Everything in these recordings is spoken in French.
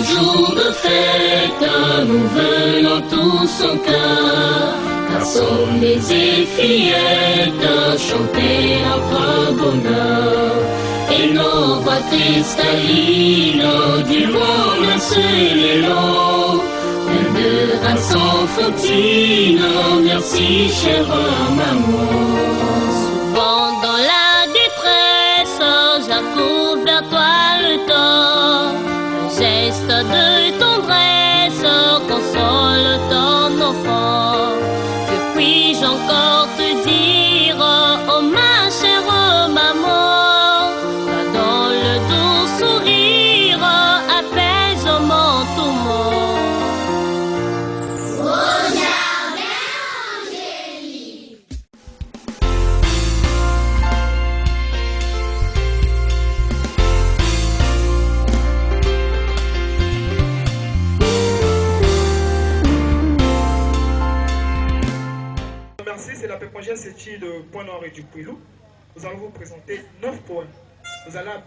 jour de fête, nous venons tous en cœur, car sommes des fillettes, chanter notre bonheur. Et nos voix cristallines du monde un seul élan, plein de grâce enfantine, merci chère maman. Souvent dans la détresse, j'accours vers toi le temps, un geste de tendresse console ton enfant. Que puis-je encore te dire, oh ma chère maman, toi dans le doux sourire apaise mon tourment. Au jardin angélique. Merci, c'est la pépongère Séti de Point-Nord et du Pouilou. Nous allons vous présenter 9 poèmes.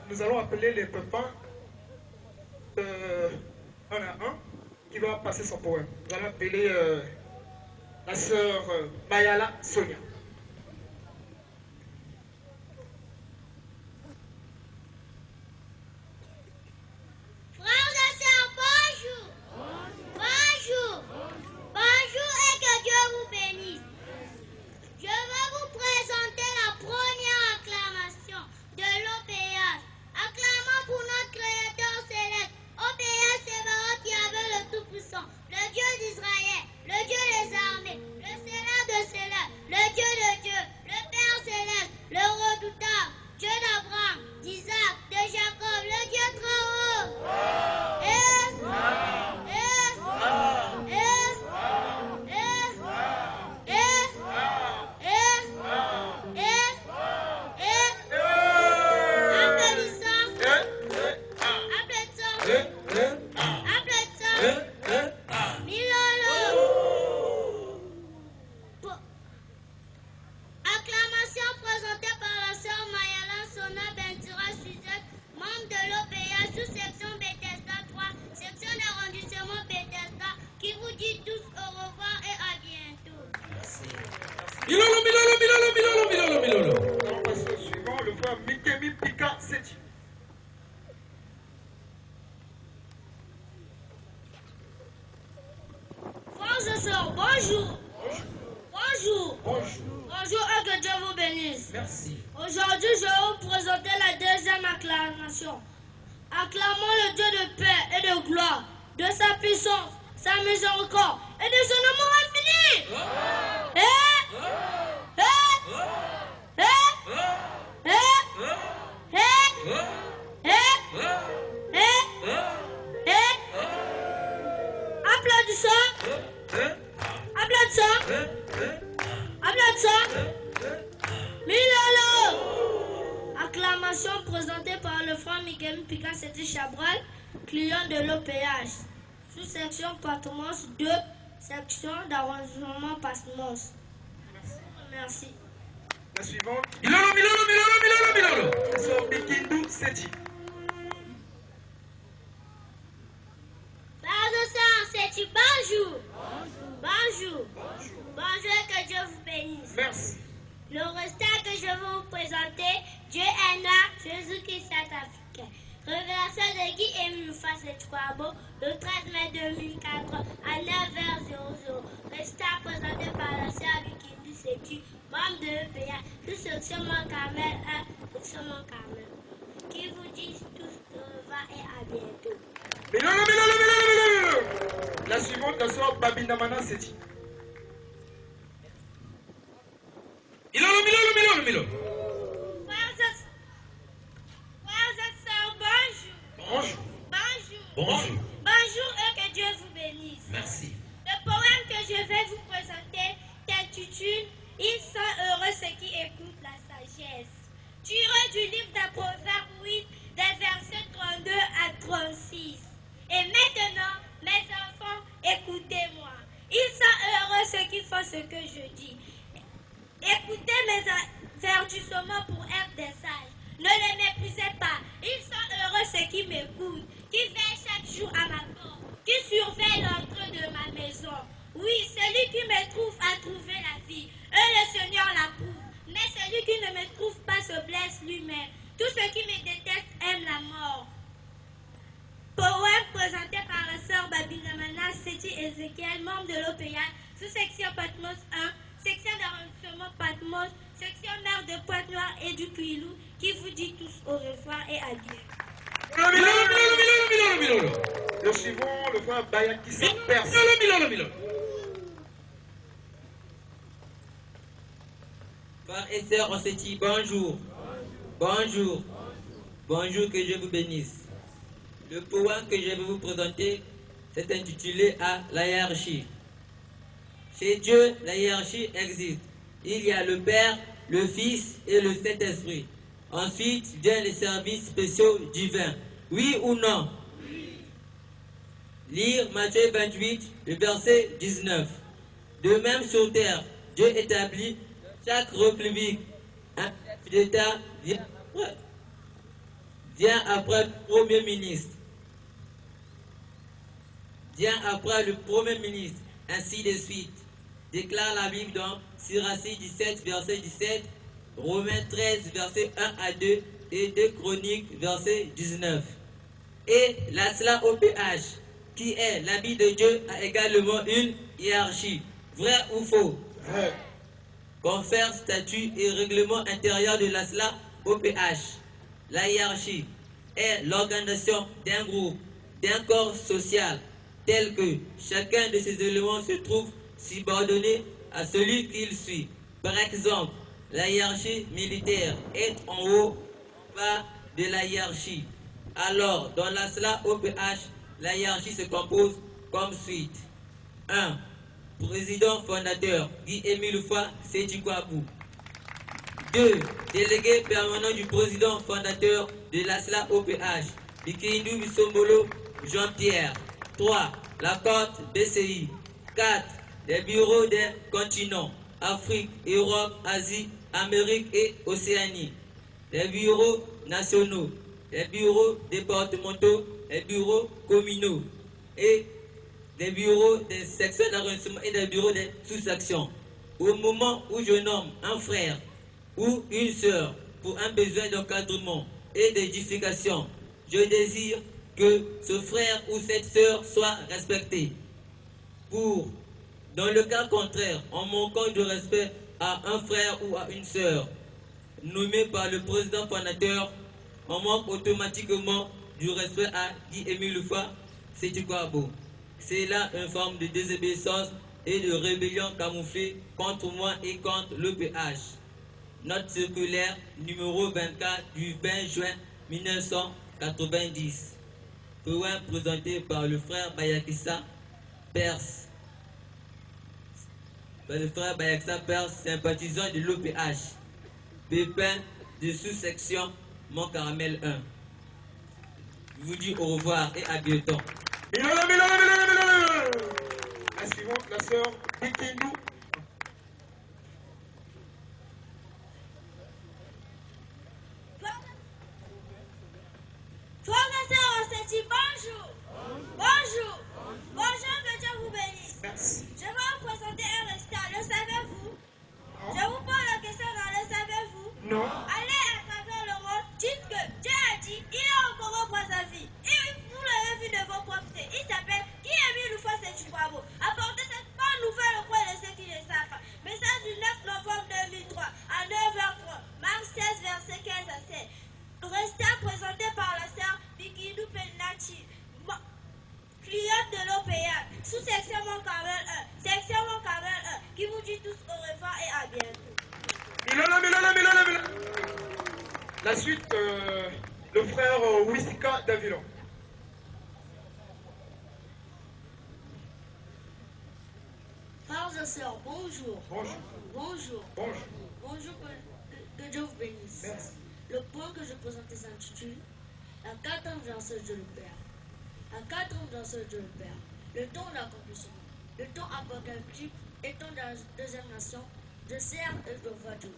Nous allons appeler les pépins un à un qui va passer son poème. Nous allons appeler la sœur Mayala Sonia. Frères et sœurs, bonjour. Bonjour. Bonjour et que Dieu vous bénisse. Je vais vous présenter la première acclamation de l'OPH. Acclamons pour notre Créateur céleste. OPH, c'est Baroque qui avait le Tout-Puissant, le Dieu d'Israël, le Dieu des armées, le Céleste de Céleste, le Dieu de Dieu, le Père céleste, le redoutable, Dieu d'Abraham, d'Isaac, de Jacob, le Dieu très haut. Acclamation présentée par la sœur Mayala Sona Bentura Suzette, membre de l'OPA, sous-section Bethesda 3, section d'arrondissement Bethesda, qui vous dit tous au revoir et à bientôt. Nous allons passer au suivant, le frère Mikemi Pika Séti. Frères et sœurs, bonjour. Bonjour. Bonjour. Bonjour et que Dieu vous bénisse. Merci. Aujourd'hui, je vais vous présenter la deuxième acclamation. Acclamons le Dieu de paix et de gloire, de sa puissance, sa miséricorde et de son amour infini. Applaudissons. Applaudissons. Applaudissons. Milolo. Acclamation présentée par le frère Mikemi Pika Séti Chabral, client de l'OPH, sous-section Patmos 2, section d'arrondissement Patmos. Merci. La suivante. Milolo. La sœur Bikindu Séti. C'est bonjour. Bonjour. Bonjour et que Dieu vous bénisse. Merci. Le restant que je vais vous présenter, Dieu est là, Jésus-Christ est africain. Révélation de Guy Émile Face et Chouabo, le 13 mai 2004 à 9h00. Restant présenté par la sœur Bikindi Séti, membre de l'EPA, sous-section Mont-Carmel 1, section Mont-Carmel. Qui vous dit tous au revoir et à bientôt. Milolo. La suivante, la sœur Babindamana Séti. Milolo. Frères et sœurs, bonjour. Bonjour. Bonjour et que Dieu vous bénisse. Merci. Le poème que je vais vous présenter s'intitule « Ils sont heureux ceux qui écoutent la sagesse ». Tiré du livre des Proverbes 8, des versets 32 à 36. Et maintenant, mes enfants, écoutez-moi. Ils sont heureux ceux qui font ce que je dis. Écoutez mes avertissements pour être des sages. Ne les méprisez pas. Ils sont heureux ceux qui m'écoutent, qui veillent chaque jour joue à ma porte, qui surveille l'entrée de ma maison. Oui, celui qui me trouve a trouvé la vie, et le Seigneur l'approuve. Mais celui qui ne me trouve pas se blesse lui-même. Tous ceux qui me détestent aiment la mort. Poème présenté par la sœur Babinamana Seti Ezekiel, membre de l'OPA, sous-section Patmos 1, section d'arrondissement Patmos, section maire de Pointe-Noire et du Puilou, qui vous dit tous au revoir et adieu. Le suivant, le frère Bayakissa Perse. Frères et sœurs, on se dit bonjour. Bonjour. Bonjour, que Dieu vous bénisse. Le poème que je vais vous présenter s'est intitulé à la hiérarchie. Chez Dieu, la hiérarchie existe. Il y a le Père, le Fils et le Saint-Esprit. Ensuite viennent les services spéciaux divins. Oui ou non? Oui. Lire Matthieu 28, le verset 19. De même sur terre, Dieu établit chaque république. Un chef d'État vient après le Premier ministre. Vient après le Premier ministre, ainsi de suite. Déclare la Bible dans Sirachie 17, verset 17, Romains 13, verset 1 à 2 et 2 Chroniques, verset 19. Et la OPH, qui est l'habit de Dieu, a également une hiérarchie. Vrai ou faux? Vrai. Confère statut et règlement intérieur de la OPH. La hiérarchie est l'organisation d'un groupe, d'un corps social, tel que chacun de ces éléments se trouve subordonné à celui qu'il suit. Par exemple, la hiérarchie militaire est en haut, en bas de la hiérarchie. Alors, dans la OPH, la hiérarchie se compose comme suite. 1. Président fondateur, Guy-Émile Foy Sédhiou-Kouabou. 2. Délégué permanent du président fondateur de la OPH, Bikindou Bissombolo Jean-Pierre. 3. La Côte BCI. 4. Les bureaux des continents, Afrique, Europe, Asie, Amérique et Océanie. Les bureaux nationaux, les bureaux départementaux, les bureaux communaux et des bureaux des sections d'arrondissement et des bureaux des sous-sections. Au moment où je nomme un frère ou une sœur pour un besoin d'encadrement et d'édification, je désire que ce frère ou cette sœur soit respecté. Dans le cas contraire, en manquant de respect à un frère ou à une sœur nommé par le président fondateur, on manque automatiquement du respect à Guy-Émile Foy Sédhiou-Kouabou. C'est là une forme de désobéissance et de rébellion camouflée contre moi et contre l'OPH. Note circulaire numéro 24 du 20 juin 1990. Poème présenté par le frère Bayakissa Perse. Le frère Bayakissa Perse, sympathisant de l'OPH. Pépin de sous-section Mont-Caramel 1. Je vous dis au revoir et à bientôt. La suivante, la sœur Bikindou. Bonjour. Bonjour. Bonjour, que Dieu vous bénisse. Merci. Je vais vous présenter un récital. Le savez-vous? Je vous pose la question dans le savez-vous? Non. Allez à travers le monde, dites que Dieu a dit, il est au Congo pour sa vie. Et vous l'avez vu de vos propres yeux. Il s'appelle Guy-Émile Foy Sédhiou-Kouabou. Apportez cette bonne nouvelle auprès de ceux qui le savent. Message du 9 novembre 2003 à 9h30. Marc 16, verset 15 à 16. Récital présenté par la sœur Bikindou Pennachi, cliente de l'OPA, sous-section Mont-Caramel 1, section Mont-Caramel 1, qui vous dit tous au revoir et à bientôt. La suite, le frère Wissika Davilon. Frères et sœurs, bonjour. Bonjour. Bonjour. Bonjour. Bonjour, que Dieu vous bénisse. Merci. Le point que je présente s'intitule La 4e verset de le Père. La 4e verset de le Père. Le temps d'accomplissement. Le temps apocalyptique étant dans la deuxième nation, je sers et je vois Dieu.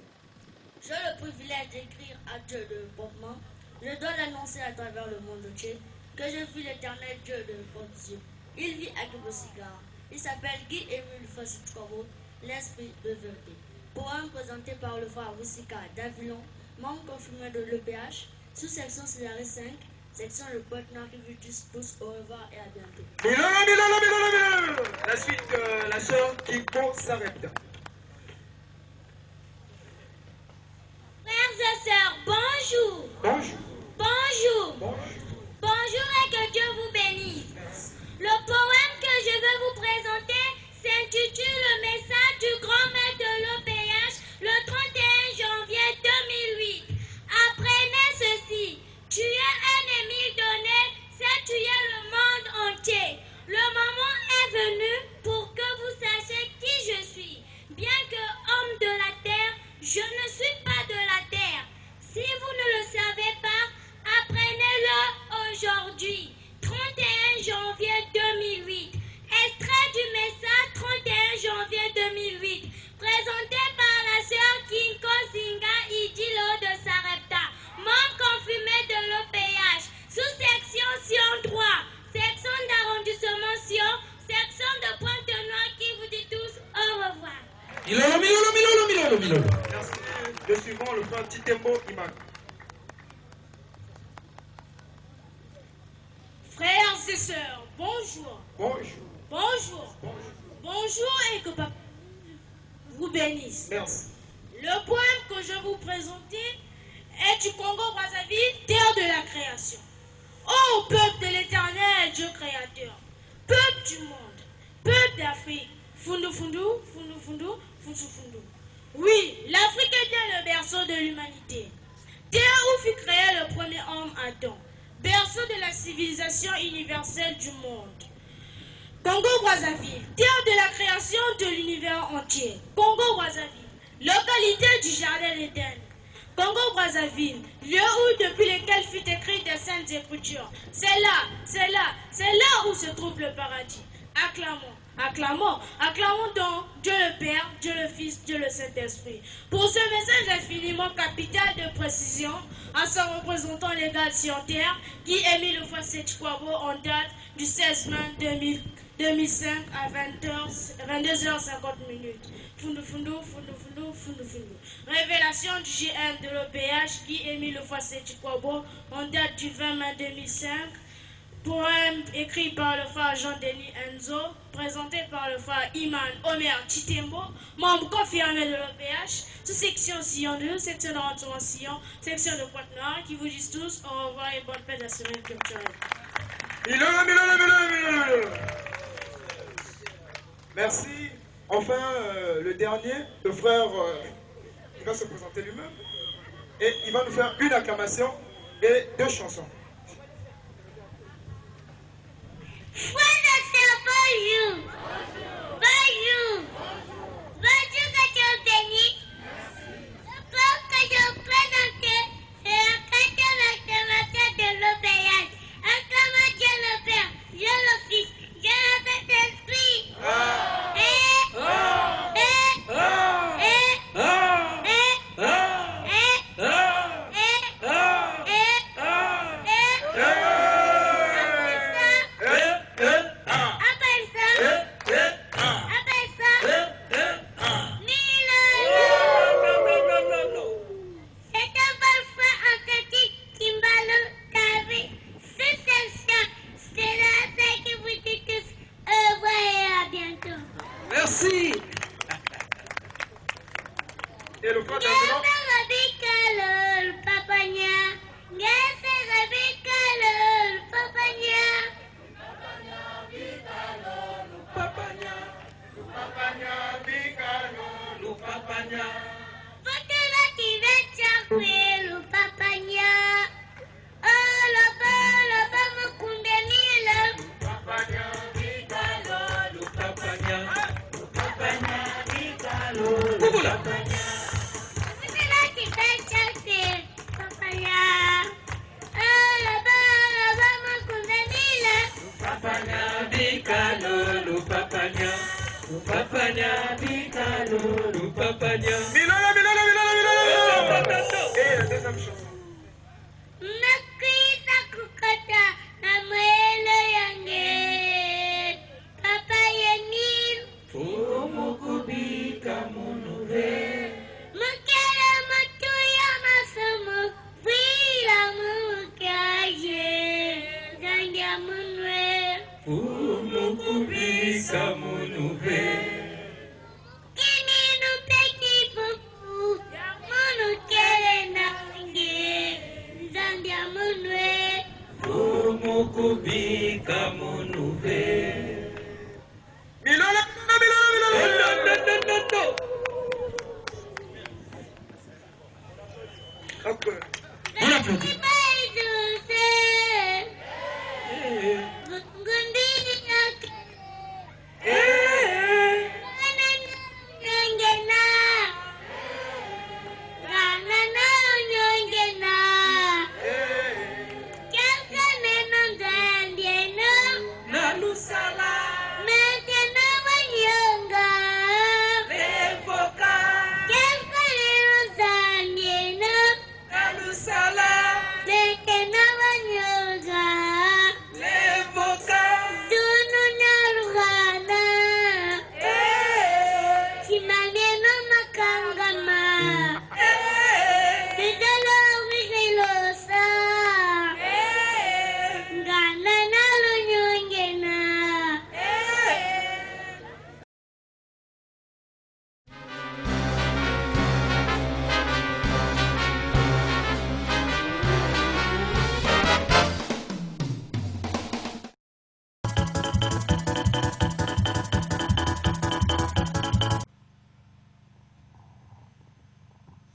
J'ai le privilège d'écrire à Dieu le développement. Je dois l'annoncer à travers le monde entier. que je fus l'éternel Dieu de Pontius. Il vit à Kibosigar. Il s'appelle Guy-Émile Fossitoro, l'esprit de vérité. Poème présenté par le frère Wissika d'Avilon, membre confirmé de l'EPH, sous-section Césarie 5, section le poète noir qui vous tous au revoir et à bientôt. La suite, la sœur Kiko s'arrête. Frères et sœurs, bonjour. Bonjour. Bonjour. Bonjour. Bonjour et que Dieu vous bénisse. Le poème que je vais vous présenter s'intitule Le message du grand maître de l'OPH le 31 janvier 2008. Apprenez ceci. Tuer un ennemi donné, c'est tuer le monde entier. Le moment est venu pour que vous sachiez qui je suis. Bien que homme de la terre, je ne suis pas de la terre. Si vous ne le savez pas, apprenez-le aujourd'hui, 31 janvier 2008. Extrait du message 31 janvier 2008, présenté par la sœur Kinko Singa Idilo de Sarepta, membre confirmé de l'OPH, sous-section Sion 3, section d'arrondissement Sion, section de Pointe-Noire qui vous dit tous au revoir. Merci. Le suivant, le frère Titembo Iman. Frères et sœurs, bonjour. Bonjour. Bonjour. Bonjour. Bonjour et que papa vous bénisse. Merci. Le poème que je vous présente est du Congo-Brazzaville, terre de la création. Ô peuple de l'éternel Dieu créateur, peuple du monde, peuple d'Afrique, Fundu Fundu, Fundu Fundu, Fundu Fundu. Oui, l'Afrique était le berceau de l'humanité. Terre où fut créé le premier homme Adam, berceau de la civilisation universelle du monde. Congo-Brazzaville, terre de la création de l'univers entier. Congo-Brazzaville, localité du jardin d'Éden. Congo-Brazzaville, lieu où depuis lequel fut écrit des saintes écritures. C'est là où se trouve le paradis. Acclamons, acclamons, acclamons donc Dieu le Père, Dieu le Fils, Dieu le Saint-Esprit. Pour ce message infiniment capital de précision, en son représentant légal sur terre, qui émit le fossé Chikwabo en date du 16 mai 2005 à 22h50. Fundu Fundu, Fundu Fundu, Fundu Fundu. Révélation du GM de l'OPH qui émit le fossé Chikwabo en date du 20 mai 2005. Poème écrit par le frère Jean-Denis Enzo, présenté par le frère Iman Omer Chitembo, membre confirmé de l'OPH, sous-section Sion 2, section d'arrondissement Sion, section de Pointe-Noire, qui vous disent tous au revoir et bonne fête de la semaine culturelle. Merci. Enfin, le dernier, le frère, il va se présenter lui-même et il va nous faire une acclamation et 2 chansons. Frères et sœurs, bonjour. Bonjour. Bonjour, que Dieu bénisse. Le poème que je vous présente, c'est la quatrième acclamation de l'OPH. Acclamons Dieu le Père, Dieu le Fils, Dieu le Saint-Esprit. Merci. Et le frère d'Angelo. Et la deuxième chanson. Nakita kukata na Umukubika munuve. Kenenu peki poku. Munu kere nange. Zambia munwe. Umukubika munuve. Milona, Milona. No. Okay. On applaudit.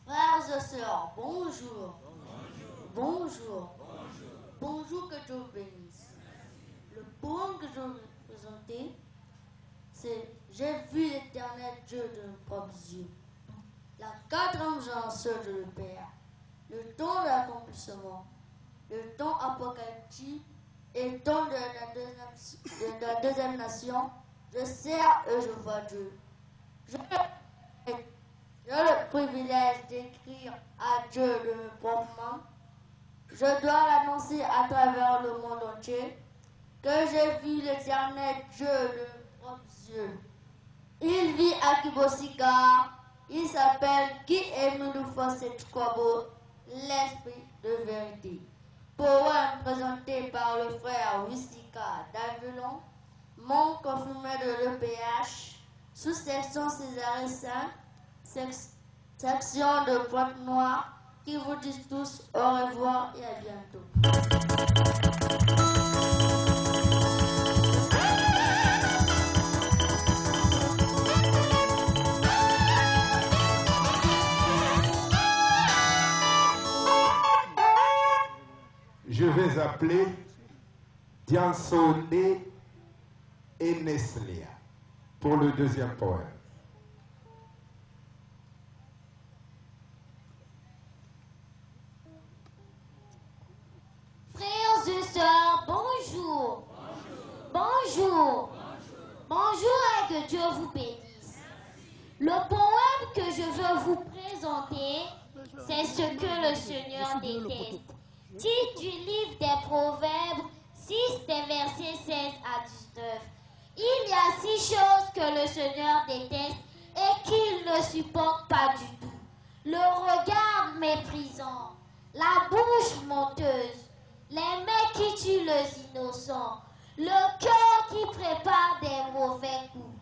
Frères et sœurs, bonjour. Bonjour. Bonjour, que Dieu vous bénisse. Le poème que je vais vous présenter, c'est « J'ai vu l'éternel Dieu de mes propres yeux ». La quatrième chanson de le Père, le temps de l'accomplissement, le temps apocalyptique et le temps de la deuxième nation. Je sers et je vois Dieu. J'ai le privilège d'écrire à Dieu de mes propres mains. Je dois l'annoncer à travers le monde entier que j'ai vu l'éternel Dieu de mes propres yeux. Il vit à Kibosika. Il s'appelle Guy-Émile Fossé-Tukwabo, l'esprit de vérité. Poème présenté par le frère Wistika d'Avelon, membre confirmé de l'EPH, sous-section Césarée 5, section de Pointe-Noire, qui vous disent tous au revoir et à bientôt. Je vais appeler Diansone et Neslia pour le deuxième poème. Frères et sœurs, bonjour. Bonjour. Bonjour et que Dieu vous bénisse. Le poème que je veux vous présenter, c'est ce que le Seigneur déteste. Titre du livre des Proverbes 6, des versets 16 à 19. Il y a 6 choses que le Seigneur déteste et qu'il ne supporte pas du tout. Le regard méprisant, la bouche menteuse, les mains qui tuent les innocents, le cœur qui prépare des mauvais coups,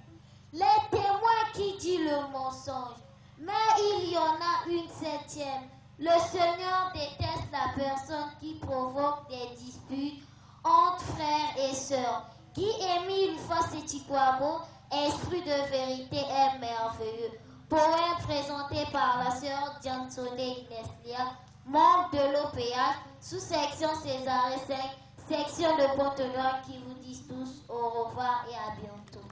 les témoins qui disent le mensonge. Mais il y en a une 7e. Le Seigneur déteste la personne qui provoque des disputes entre frères et sœurs. Guy-Émile Fossé-Tukwabo, esprit de vérité est merveilleux. Poème présenté par la sœur Diansone Neslia, membre de l'OPH, sous-section Césarée 5, section de Pointe-Noire, qui vous disent tous au revoir et à bientôt.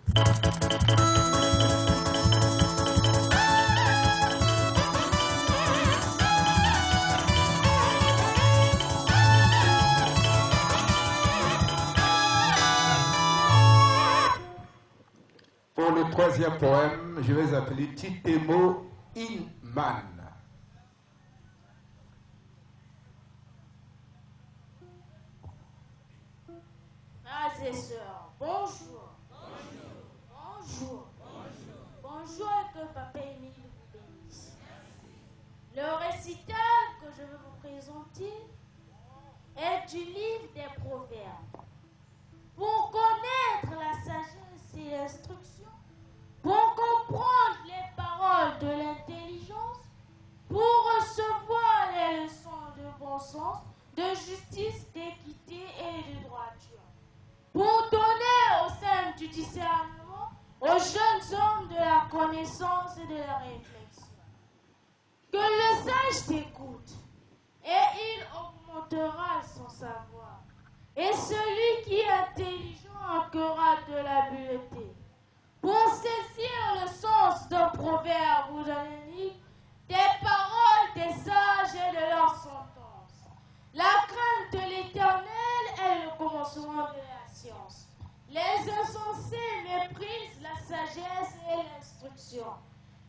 Pour le troisième poème, je vais appeler Titemo Inman. Frères et sœurs, bonjour. Bonjour. Bonjour et que Papa Émile vous bénisse. Le récital que je vais vous présenter est du livre des Proverbes. Pour connaître c'est l'instruction. Pour comprendre les paroles de l'intelligence, pour recevoir les leçons de bon sens, de justice, d'équité et de droiture. Pour donner au sein du discernement aux jeunes hommes de la connaissance et de la réflexion. Que le sage t'écoute, et il augmentera son savoir. Et celui qui est intelligent manquera de l'habileté. Pour saisir le sens d'un proverbe ou d'un énigme, des paroles des sages et de leurs sentences. La crainte de l'Éternel est le commencement de la science. Les insensés méprisent la sagesse et l'instruction.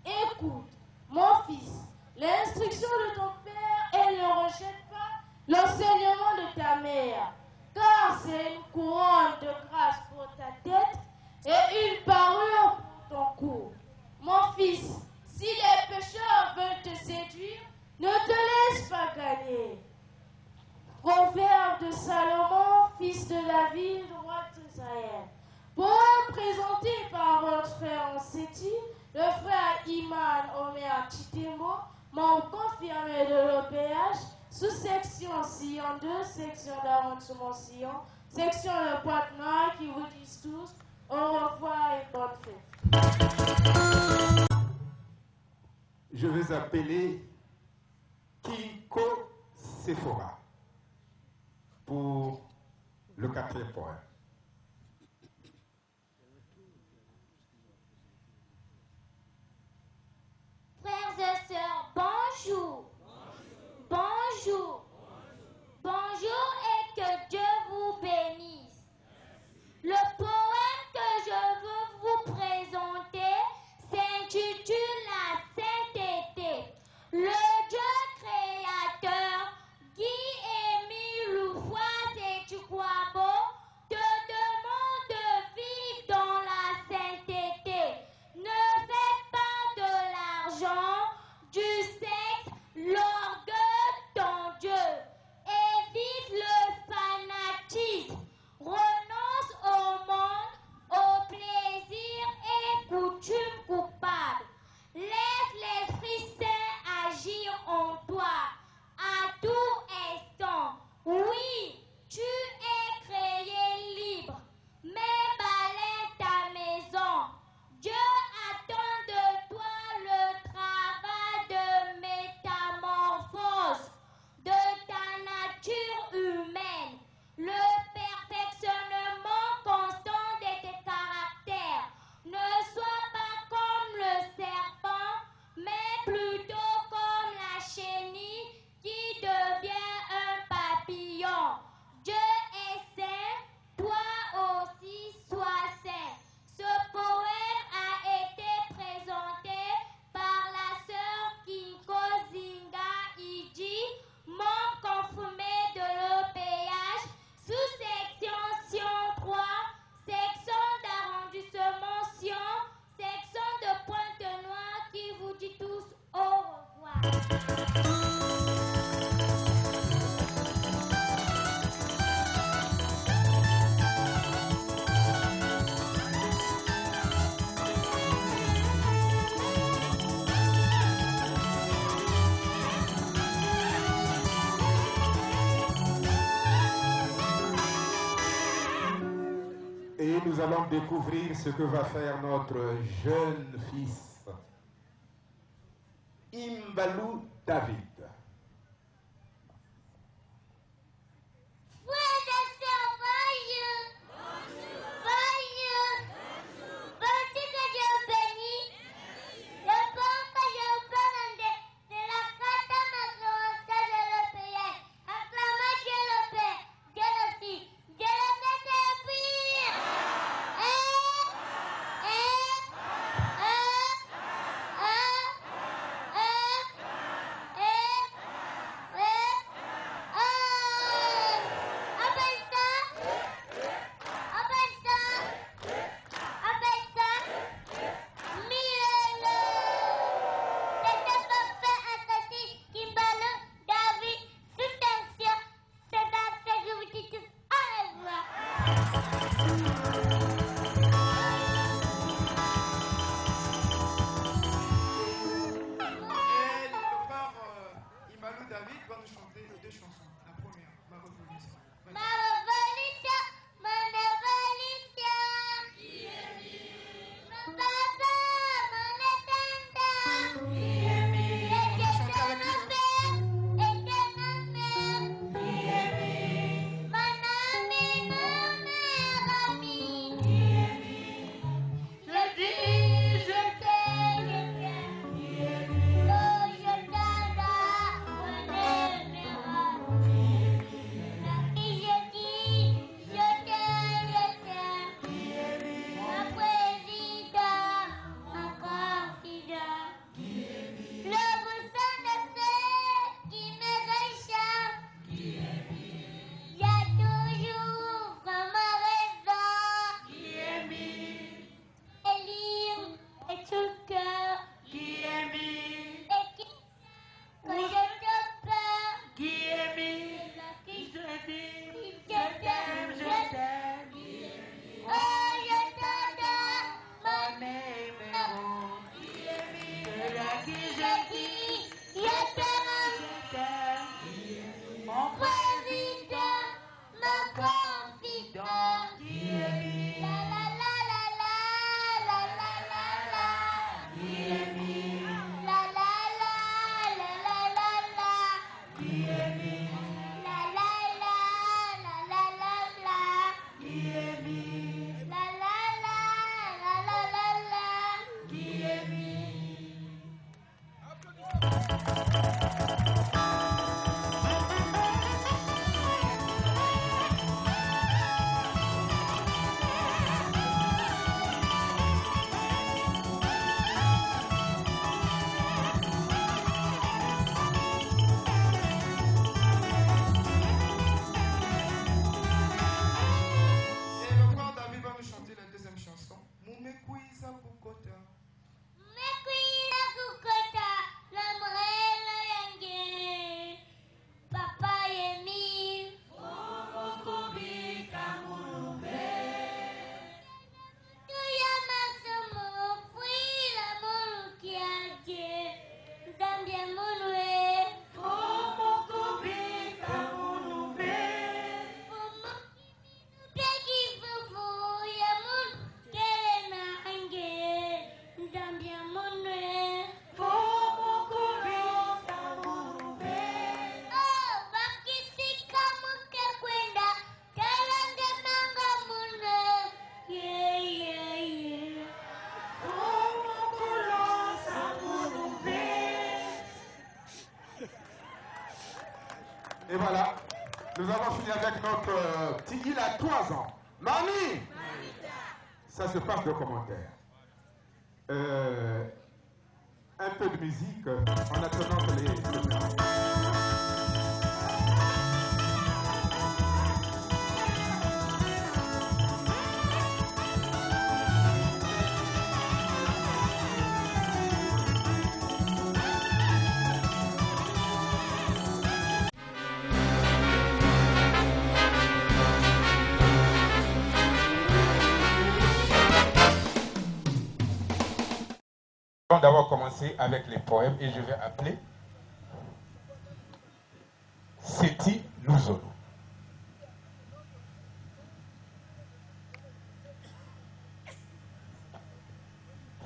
Écoute, mon fils, l'instruction de ton père et ne rejette pas l'enseignement de ta mère, car c'est une couronne de grâce pour ta tête et une parure pour ton cou. Mon fils, si les pécheurs veulent te séduire, ne te laisse pas gagner. Proverbe de Salomon, fils de David, roi d'Israël. Poème présenté par votre frère Anseti, le frère Iman Omer Chitemo, membre confirmé de l'OPH, sous-section Sillon 2, section d'arrondissement section de Pointe-Noire, qui vous disent tous au revoir et bonne fête. Je vais appeler Kinko Sephora pour le 4e poème. Frères et sœurs, bonjour. Bonjour. Bonjour et que Dieu vous bénisse. Le poème que je veux vous présenter s'intitule La Sainteté. Le Dieu créateur, Guy-Émile Loufoise et Tukwabo, te demande de vivre dans la sainteté. Ne fais pas de l'argent, du sexe, l'orgueil, ton Dieu. Évite le fanatisme. Renonce au monde, au plaisir et coutumes coupables. Laisse l'Esprit Saint agir en toi à tout instant. Oui, tu es créé libre, mais balaie ta maison. Dieu attend de toi le travail de métamorphose de ta nature humaine, le perfectionnement constant de tes caractères. Ne sois pas comme le serpent, mais plutôt comme la chenille qui devient un papillon. Dieu est saint, toi aussi sois saint. Ce poème a été présenté par la sœur Kinko Zinga Iji, membre confirmé de l'OPH, sous-section Sion 3, section d'arrondissement Sion, section de Pointe-Noire, qui vous dit tous au revoir. Et nous allons découvrir ce que va faire notre jeune fils, Imbalou David. Et voilà, nous avons fini avec notre petit, il a 3 ans. Mamie! Ça se passe de commentaires. Un peu de musique en attendant que les d'avoir commencé avec les poèmes et je vais appeler Seti Luzolo.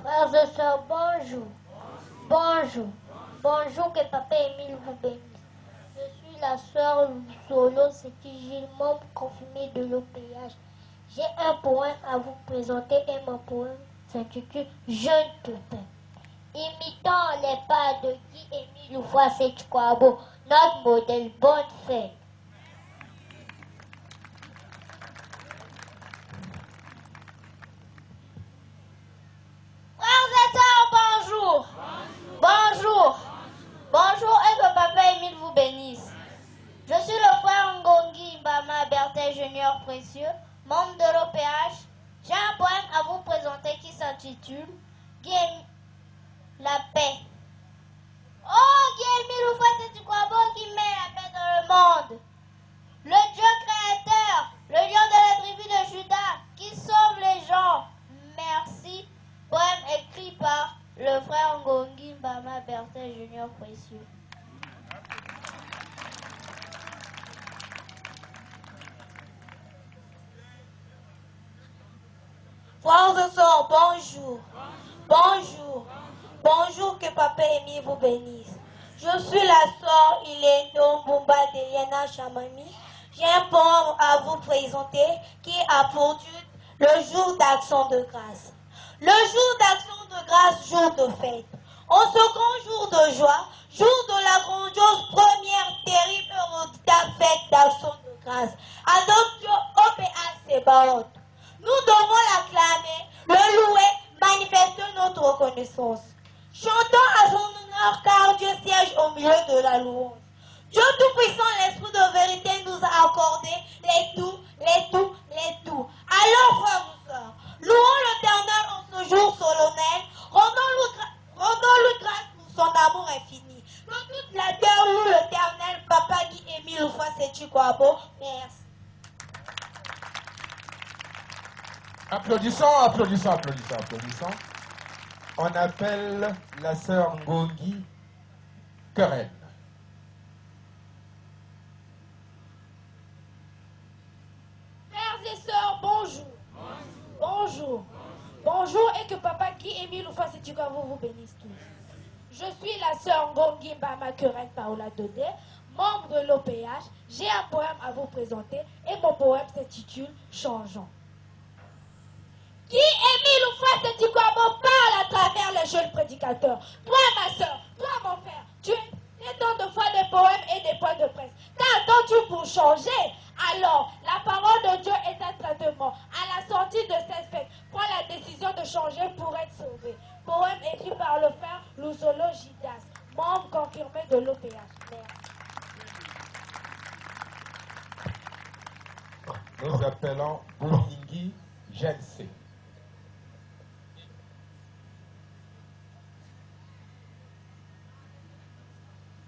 Frères et sœurs, bonjour. Bonjour. Bonjour, que Papa Émile vous bénisse. Je suis la sœur Luzolo, c'est Gilles, membre confirmé de l'OPH. J'ai un poème à vous présenter et mon poème s'intitule Jeune Pépin. Imitant les pas de Guy Émile Houphouët-Sétiquabo, notre modèle, bonne fête. Frères et sœurs, bonjour. Bonjour. Bonjour et que Papa Émile vous bénisse. Je suis le frère Ngongi Mbama Berthet Junior Précieux, membre de l'OPH. J'ai un poème à vous présenter qui s'intitule Guy la paix. Oh, Guy Émile Houphouët-Sétiquabo qui met la paix dans le monde. Le Dieu créateur, le lion de la tribu de Juda qui sauve les gens. Merci. Poème écrit par le frère Ngongi Mbama Berthet Junior Précieux. Frères et sœurs, bonjour. Bonjour. Bonjour, que Papa Émile vous bénisse. Je suis la sœur Iléno Mbumba d'Eliana Chamami. J'ai un poème à vous présenter qui a pour but le jour d'action de grâce. Le jour d'action de grâce, jour de fête. En ce grand jour de joie, jour de la grandiose première terrible redoutable fête d'action de grâce. À notre Dieu, OPH Sébaoth. Nous devons l'acclamer, le louer, manifester notre reconnaissance. Chantons à son honneur car Dieu siège au milieu de la louange. Dieu Tout-Puissant, l'Esprit de vérité nous a accordé les tout. Alors, frères et sœurs, louons l'Éternel en ce jour solennel, rendons-lui grâce pour son amour infini. Que toute la terre loue l'Éternel, Papa Guy Émile Houphouët-Sétiquabo. Merci. Applaudissons. On appelle la sœur Ngongi Keren. Frères et sœurs, bonjour. Bonjour. Bonjour et que Papa Guy Émile Houphouët-Sétiquabo vous bénisse tous. Je suis la sœur Ngongi Mbama Keren Paola Dodé, membre de l'OPH. J'ai un poème à vous présenter et mon poème s'intitule Changeons. Guy Émile Houphouët-Sétiquabo parle à travers les jeunes prédicateurs. Toi, ma sœur, toi, mon frère, tu es tant de fois des poèmes et des points de presse. Qu'attends-tu pour changer? Alors, la parole de Dieu est un traitement. À la sortie de cette fête, prends la décision de changer pour être sauvé. Poème écrit par le frère Luzolo Gidas, membre confirmé de l'OPH. Nous appelons Bourningi Jensé.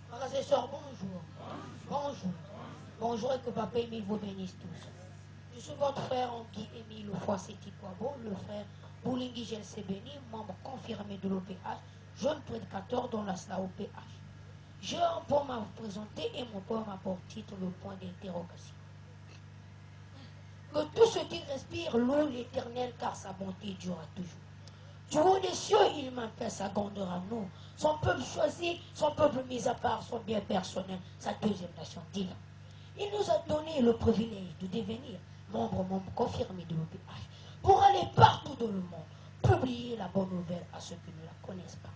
Frères et sœurs, bonjour. Bonjour et que Papa Émile vous bénisse tous. Je suis votre frère Guy Émile Houphouët-Sétiquabo, le frère Boulingui Jensé Béni, membre confirmé de l'OPH, jeune prédicateur dans la SLA OPH. J'ai un poème à vous présenter et mon poème a pour titre le point d'interrogation. Que tout ce qui respire loue l'Éternel car sa bonté durera toujours. Du haut des cieux, il manifeste sa grandeur à nous. Son peuple choisi, son peuple mis à part, son bien personnel, sa deuxième nation divine. Il nous a donné le privilège de devenir membre confirmé de l'OPH pour aller partout dans le monde, publier la bonne nouvelle à ceux qui ne la connaissent pas.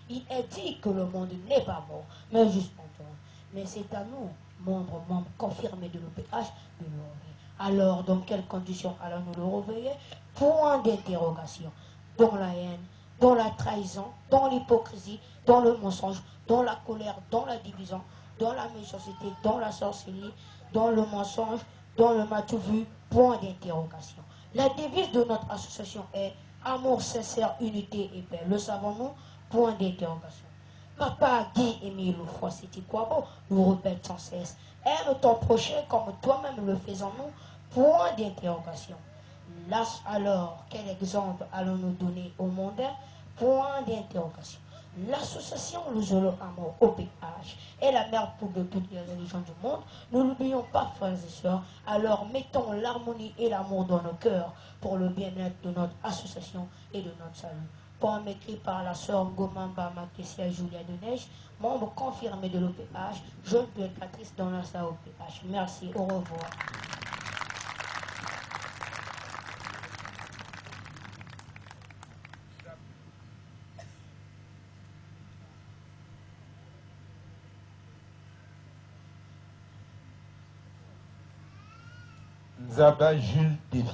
Il est dit que le monde n'est pas mort, mais juste endormi. Mais c'est à nous, membres confirmés de l'OPH, de le réveiller. Alors, dans quelles conditions allons-nous le réveiller? Point d'interrogation. Dans la haine, dans la trahison, dans l'hypocrisie, dans le mensonge, dans la colère, dans la division, dans la méchanceté, dans la sorcellerie, dans le mensonge, dans le mal vu, point d'interrogation. La devise de notre association est amour sincère, unité et paix. Le savons-nous? Point d'interrogation. Papa Guy Émile Loufoy-Seti-Kouabo nous répète sans cesse. Aime ton prochain comme toi-même le faisons-nous? Point d'interrogation. Là alors, quel exemple allons-nous donner au monde? Point d'interrogation. L'association Luzolo Amour OPH est la mère pour de toutes les religions du monde. Nous n'oublions pas, frères et sœurs, alors mettons l'harmonie et l'amour dans nos cœurs pour le bien-être de notre association et de notre salut. Poème écrit par la sœur Ngomamba Makessia Julia de Neige, membre confirmé de l'OPH, jeune prédicatrice dans la SAO OPH. Merci, au revoir. Zaba Jules Dévi.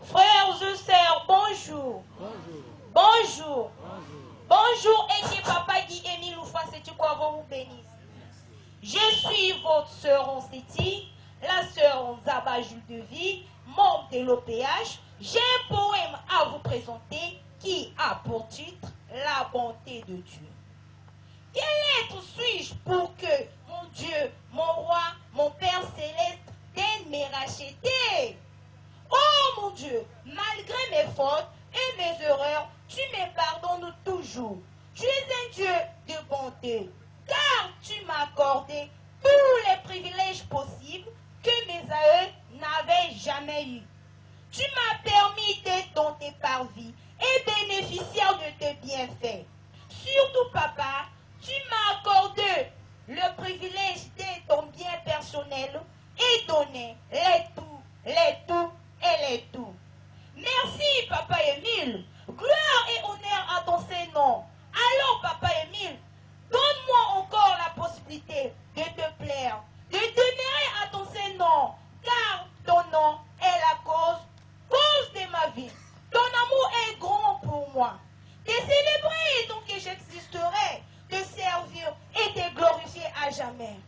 Frères et sœurs, bonjour. Bonjour. Bonjour et que Papa Guy Émile Loufoy-Seti-Kouabo vous bénisse. Je suis votre sœur Onseti, la sœur Zaba Jules Dévi, membre de l'OPH. J'ai un poème à vous présenter qui a pour titre La bonté de Dieu. Quel être suis-je pour que mon Dieu, mon roi, mon Père céleste daigne me racheter? Oh mon Dieu, malgré mes fautes et mes erreurs, tu me pardonnes toujours. Tu es un Dieu de bonté, car tu m'as accordé tous les privilèges possibles que mes aïeux n'avaient jamais eu. Tu m'as permis d'être dans tes parvis et bénéficiaire de tes bienfaits. Surtout, papa, tu m'as accordé le privilège d'être ton bien personnel et donné les tout et les tout. Merci, Papa Émile. Gloire et honneur à ton Saint-Nom. Alors, Papa Émile, donne-moi encore la possibilité de te plaire, de demeurer à ton Saint-Nom, car ton nom est la cause de ma vie. Ton amour est grand pour moi. Te célébrer donc que j'existerai, te servir et te glorifier à jamais.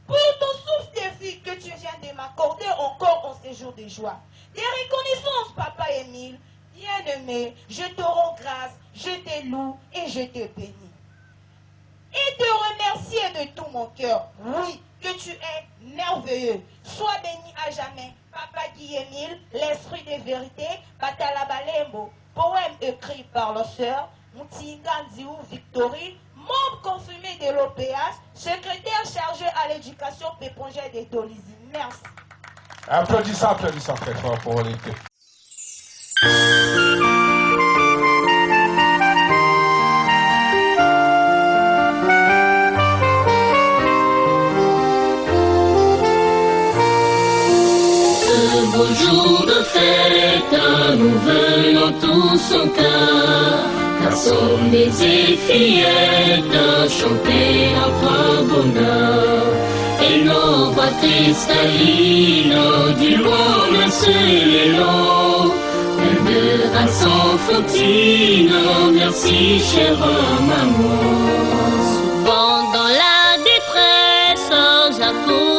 Pour ton souffle de vie que tu viens de m'accorder encore en ces jours de joie. Des reconnaissances, Papa Émile, bien-aimé, je te rends grâce, je te loue et je te bénis. Et te remercier de tout mon cœur, oui, que tu es merveilleux. Sois béni à jamais, Papa Guy Émile, l'esprit de vérité, Batala Balembo, poème écrit par la sœur Moutinga Nziou Victory, membre confirmé de l'OPH, secrétaire chargé à l'éducation pépongère de Dolisie. Merci. Applaudissons très fort pour l'équipe. Ce beau jour de fête, nous venons tous en cœur, car sommes des effiettes, chanter notre bonheur. Et nos voix cristallines du loin d'un seul élan, plein de grâce sans fautine, merci chère maman. Souvent dans la détresse, j'accours